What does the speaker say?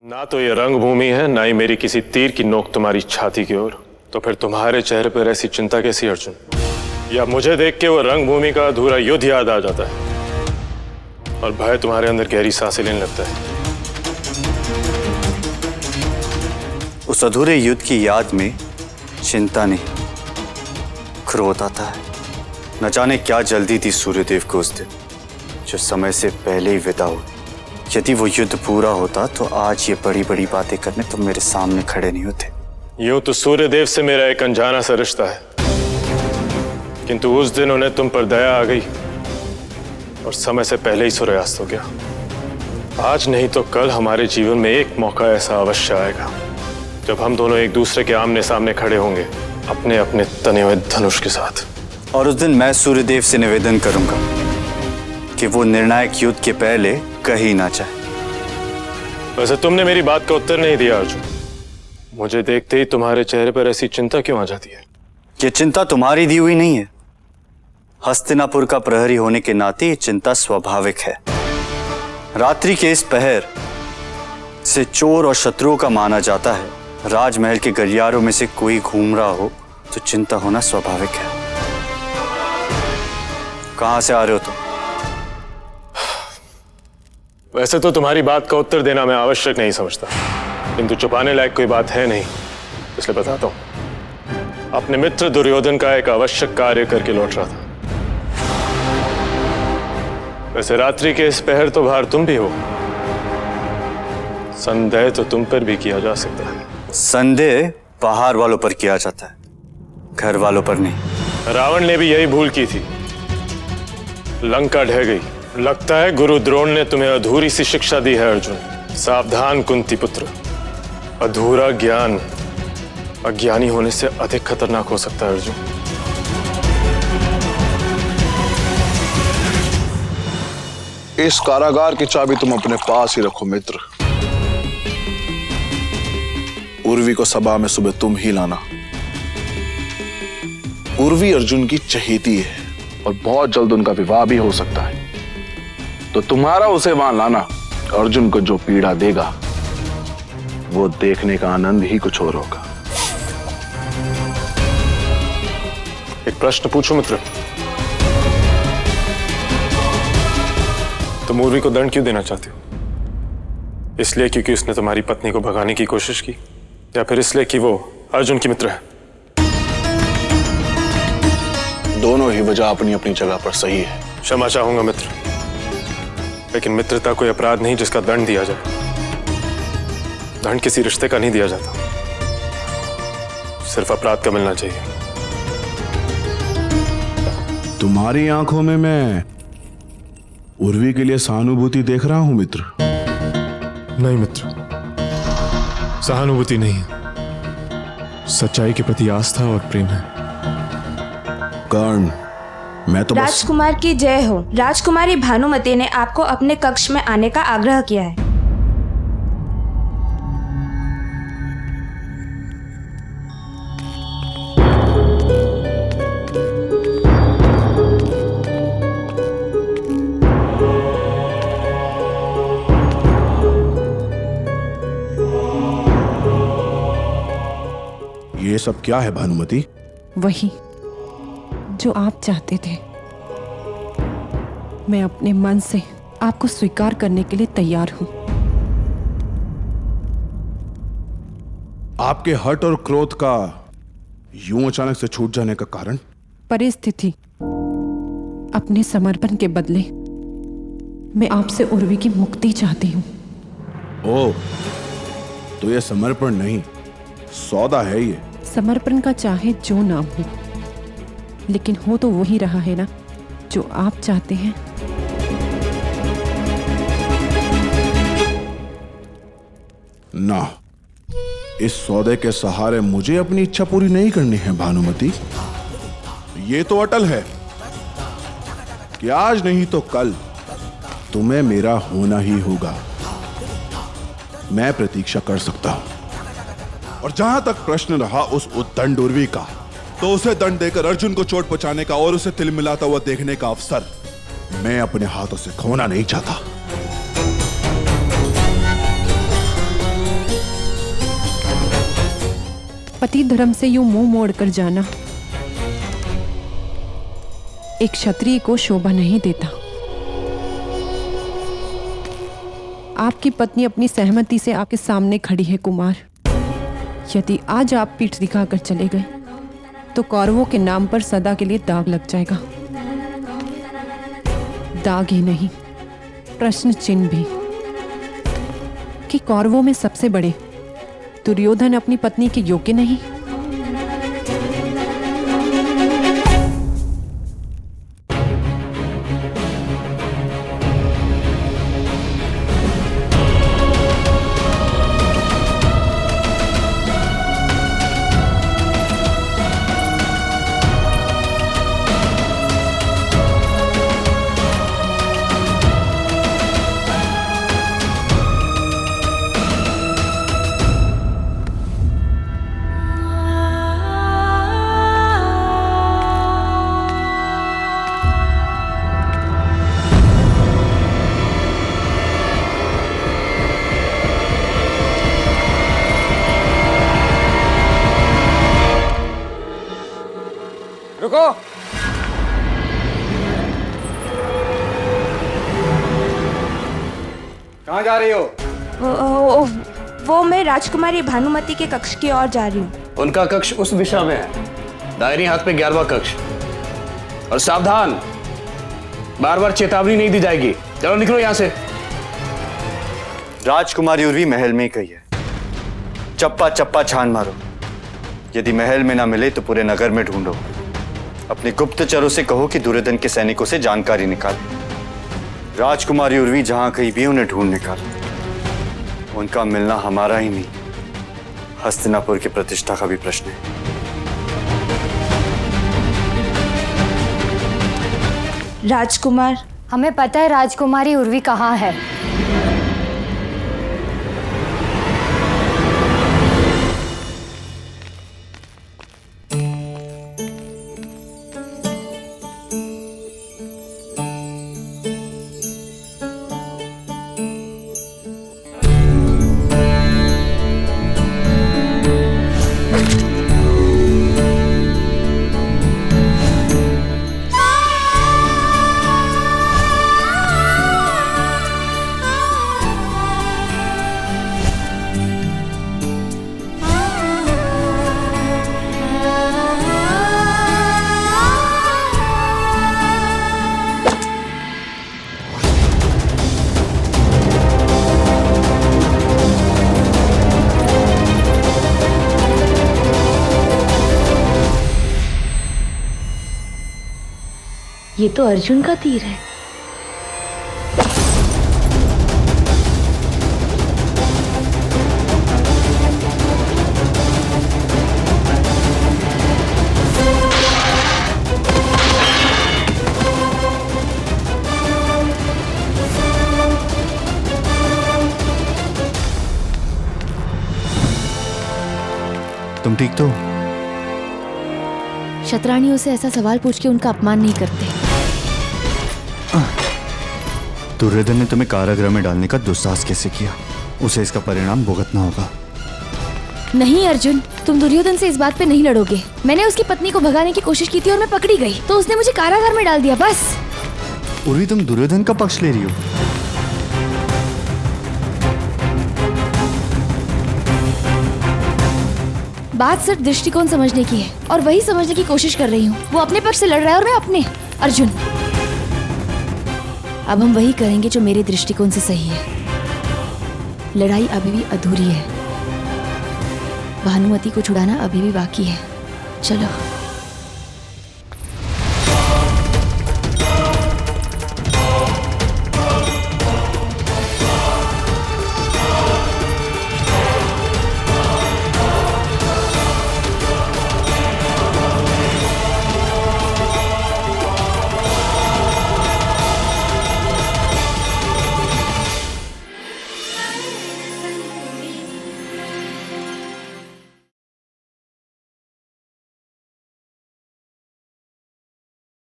ना तो ये रंगभूमि है, ना ही मेरी किसी तीर की नोक तुम्हारी छाती की ओर। तो फिर तुम्हारे चेहरे पर ऐसी चिंता कैसी अर्जुन? या मुझे देख के वो रंगभूमि का अधूरा युद्ध याद आ जाता है और भय तुम्हारे अंदर गहरी सांसें लेने लगता है? उस अधूरे युद्ध की याद में चिंता नहीं, क्रोध आता है। न जाने क्या जल्दी थी सूर्यदेव को उस दिन, जो समय से पहले ही विदा हुआ। यदि वो युद्ध पूरा होता तो आज ये बड़ी बड़ी बातें करने तुम मेरे सामने खड़े नहीं होते। यूं तो सूर्यदेव से मेरा एक अनजाना सा रिश्ता है, किंतु उस दिन उन्हें तुम पर दया आ गई और समय से पहले ही सूर्यास्त हो गया। आज नहीं तो कल हमारे जीवन में एक मौका ऐसा अवश्य आएगा जब हम दोनों एक दूसरे के आमने सामने खड़े होंगे, अपने अपने तने हुए धनुष के साथ। और उस दिन मैं सूर्यदेव से निवेदन करूंगा कि वो निर्णायक युद्ध के पहले कहीं ना जाए। वैसे तुमने मेरी बात का उत्तर नहीं दिया अर्जुन। मुझे देखते ही तुम्हारे चेहरे पर ऐसी चिंता क्यों आ जाती है? ये चिंता तुम्हारी दी हुई नहीं है। हस्तिनापुर का प्रहरी होने के नाते ये चिंता स्वाभाविक है। रात्रि के इस पहर से चोर और शत्रुओं का माना जाता है। राजमहल के गलियारों में से कोई घूम रहा हो तो चिंता होना स्वाभाविक है। कहां से आ रहे हो तुम? वैसे तो तुम्हारी बात का उत्तर देना मैं आवश्यक नहीं समझता, किंतु छुपाने लायक कोई बात है नहीं, इसलिए बताता हूं। अपने मित्र दुर्योधन का एक आवश्यक कार्य करके लौट रहा था। वैसे रात्रि के इस पहर तो बाहर तुम भी हो, संदेह तो तुम पर भी किया जा सकता है। संदेह बाहर वालों पर किया जाता है, घर वालों पर नहीं। रावण ने भी यही भूल की थी। लंका ढह गई। लगता है गुरु द्रोण ने तुम्हें अधूरी सी शिक्षा दी है अर्जुन। सावधान कुंती पुत्र, अधूरा ज्ञान अज्ञानी होने से अधिक खतरनाक हो सकता है अर्जुन। इस कारागार की चाबी तुम अपने पास ही रखो मित्र। उर्वी को सभा में सुबह तुम ही लाना। उर्वी अर्जुन की चहेती है और बहुत जल्द उनका विवाह भी हो सकता है, तो तुम्हारा उसे वहां लाना अर्जुन को जो पीड़ा देगा वो देखने का आनंद ही कुछ और होगा। एक प्रश्न पूछूं मित्र? तुम उर्वी को दंड क्यों देना चाहते हो? इसलिए क्योंकि उसने तुम्हारी पत्नी को भगाने की कोशिश की, या फिर इसलिए कि वो अर्जुन की मित्र है? दोनों ही वजह अपनी अपनी जगह पर सही है। क्षमा चाहूंगा मित्र, लेकिन मित्रता कोई अपराध नहीं जिसका दंड दिया जाए। दंड किसी रिश्ते का नहीं दिया जाता, सिर्फ अपराध का मिलना चाहिए। तुम्हारी आंखों में मैं उर्वी के लिए सहानुभूति देख रहा हूं मित्र। नहीं मित्र, सहानुभूति नहीं, सच्चाई के प्रति आस्था और प्रेम है। कर्ण, मैं तो राजकुमार की जय हो। राजकुमारी भानुमति ने आपको अपने कक्ष में आने का आग्रह किया है। ये सब क्या है भानुमति? वही जो आप चाहते थे। मैं अपने मन से आपको स्वीकार करने के लिए तैयार हूं। आपके हट और क्रोध का यूं अचानक से छूट जाने का कारण? परिस्थिति। अपने समर्पण के बदले मैं आपसे उर्वी की मुक्ति चाहती हूं। ओह, तो ये समर्पण नहीं, सौदा है ये। समर्पण का चाहे जो नाम हो, लेकिन हो तो वही रहा है ना जो आप चाहते हैं। ना, इस सौदे के सहारे मुझे अपनी इच्छा पूरी नहीं करनी है भानुमति। ये तो अटल है कि आज नहीं तो कल तुम्हें मेरा होना ही होगा। मैं प्रतीक्षा कर सकता हूं। और जहां तक प्रश्न रहा उस उद्दंड उर्वी का, तो उसे दंड देकर अर्जुन को चोट पहुंचाने का और उसे तिलमिलाता हुआ देखने का अवसर मैं अपने हाथों से खोना नहीं चाहता। पति धर्म से यूं मुंह मोड़कर जाना एक क्षत्रिय को शोभा नहीं देता। आपकी पत्नी अपनी सहमति से आपके सामने खड़ी है कुमार। यदि आज आप पीठ दिखाकर चले गए तो कौरवों के नाम पर सदा के लिए दाग लग जाएगा। दाग ही नहीं, प्रश्न चिन्ह भी कि कौरवों में सबसे बड़े दुर्योधन अपनी पत्नी के योग्य नहीं। रुको। कहाँ जा रही हो? वो मैं राजकुमारी भानुमति के कक्ष की ओर जा रही हूँ। उनका कक्ष उस दिशा में है, दाहिनी हाथ पे 11वां कक्ष। और सावधान, बार बार चेतावनी नहीं दी जाएगी। चलो निकलो यहाँ से। राजकुमारी उर्वी महल में ही गई है। चप्पा चप्पा छान मारो। यदि महल में ना मिले तो पूरे नगर में ढूंढो। अपने गुप्तचरों से कहो कि दुर्योधन के सैनिकों से जानकारी निकाले। राजकुमारी उर्वी जहां कहीं भी उन्हें ढूंढ निकालो। उनका मिलना हमारा ही नहीं, हस्तिनापुर की प्रतिष्ठा का भी प्रश्न है। राजकुमार, हमें पता है राजकुमारी उर्वी कहाँ है। ये तो अर्जुन का तीर है। तुम ठीक तो? शतरानियों से ऐसा सवाल पूछ के उनका अपमान नहीं करते। दुर्योधन ने तुम्हें कारागृह में डालने का दुस्साहस कैसे किया? उसे इसका परिणाम भुगतना होगा। नहीं अर्जुन, तुम दुर्योधन से इस बात पे नहीं लड़ोगे। मैंने उसकी पत्नी को भगाने की कोशिश की थी और मैं पकड़ी गई, तो उसने मुझे कारागार में डाल दिया, बस। उर्वी, तुम दुर्योधन का पक्ष ले रही हो? बात सिर्फ दृष्टिकोण समझने की है और वही समझने की कोशिश कर रही हूँ। वो अपने पक्ष से लड़ रहा है और मैं अपने। अर्जुन, अब हम वही करेंगे जो मेरे दृष्टिकोण से सही है। लड़ाई अभी भी अधूरी है, भानुमति को छुड़ाना अभी भी बाकी है। चलो।